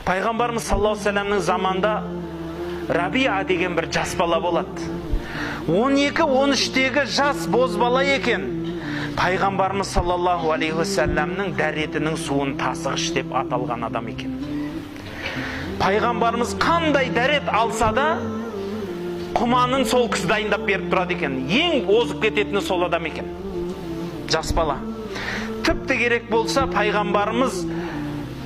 Пайғамбарымыз саллаллаху алейхи вассаламның заманда Рабиа деген бір жас бала болады. 12-13-тегі жас боз бала екен. Пайғамбарымыз саллаллаху алейхи вассаламның дәретінің суын тасығыш деп аталған адам екен. Пайғамбарымыз қандай дәрет алса да құманын сол кісі дайындап беріп тұрады екен. Ең озып кететіні сол адам екен. Жас бала. Тіпті керек болса пайғамбарымыз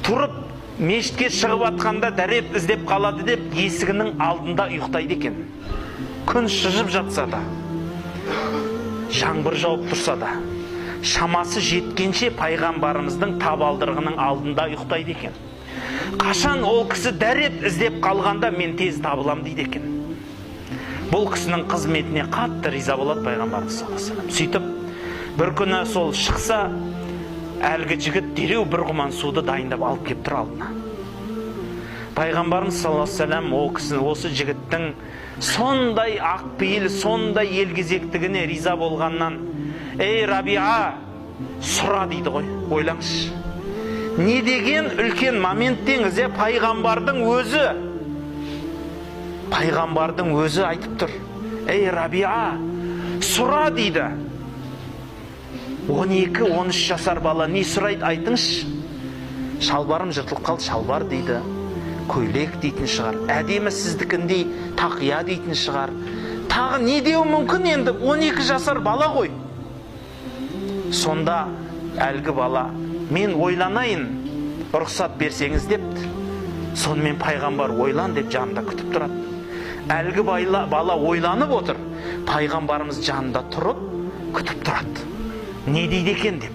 тұрып мешітке шығып атқанда дәрет іздеп қалады деп есігінің алдында ұйықтайды екен. Күн шыжып жатса да, жаңбыр жауып тұрса да, шамасы жеткенше пайғамбарымыздың табалдырығының алдында ұйықтайды екен. Қашан ол кісі дәрет іздеп қалғанда мен тез табылам дейді екен. Бұл кісінің қызметіне қатты риза болады пайғамбарымыз саллаллаху алейхи вассалам. Сөйтіп, бір күні сол шықса, әлгі жігіт дереу бір құман суды дайындап алып кеп тұр алдына. Пайғамбарымыз саллаллаху алейхи вассалам ол кісінің, осы жігіттің сондай ақпейіл, сондай елгезектігіне риза болғаннан, ей Рабиа, сұра дейді ғой, ойлаңызшы. Не деген үлкен момент деңіз, пайғамбардың өзі айтып тұр. Ей Рабиа, сұра дейді. 12-13 жасар бала не сұрайды, айтыңызшы. Шалбарым жыртылып қалды, шалбар дейді. Көйлек дейтін шығар. Әдемі сіздікіндей тақия дейтін шығар. Тағы не деу мүмкін енді, 12 жасар бала ғой. Сонда әлгі бала, мен ойланайын, рұқсат берсеңіз депті. Сонымен пайғамбар ойлан деп жанында күтіп тұрады. Әлгі бала ойланып отыр. Пайғамбарымыз жанында тұрып күтіп тұрады. Не дейді екен деп.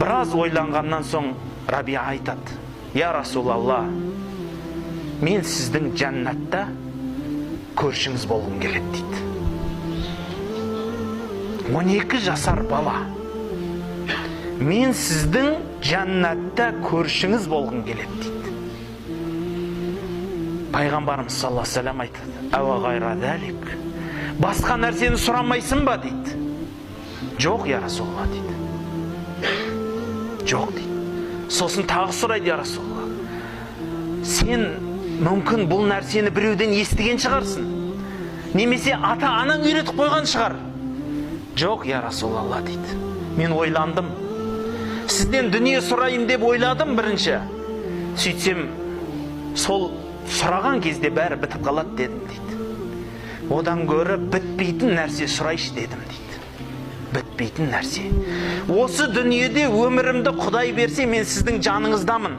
Біраз ойланғаннан соң Рабиа айтады. Я Расулалла, мен сіздің жәннатта көршіңіз болғым келеді дейді. 12 жасар бала. Мен сіздің жәннатта көршіңіз болғым келеді дейді. Пайғамбарымыз саллаллаху алейхи вассалам айтады. Ава ғайра дәлик. Басқа нәрсені сұрамайсың ба дейді. Жоқ, я Расулалла дейді. Жоқ дейді. Сосын тағы сұрайды, я Расулалла. Сен мүмкін бұл нәрсені біреуден естіген шығарсың. Немесе ата-анаң үйретіп қойған шығар. Жоқ, я Расулалла дейді. Мен ойландым. Сізден дүние сұрайым деп ойладым бірінші. Сөйтсем, сол сұраған кезде бәрі бітіп қалады дедім дейді. Одан гөрі бітпейтін нәрсе сұрайшы дедім дейді. Бітпейтін нәрсе. Осы дүниеде өмірімді Құдай берсе, мен сіздің жаныңыздамын.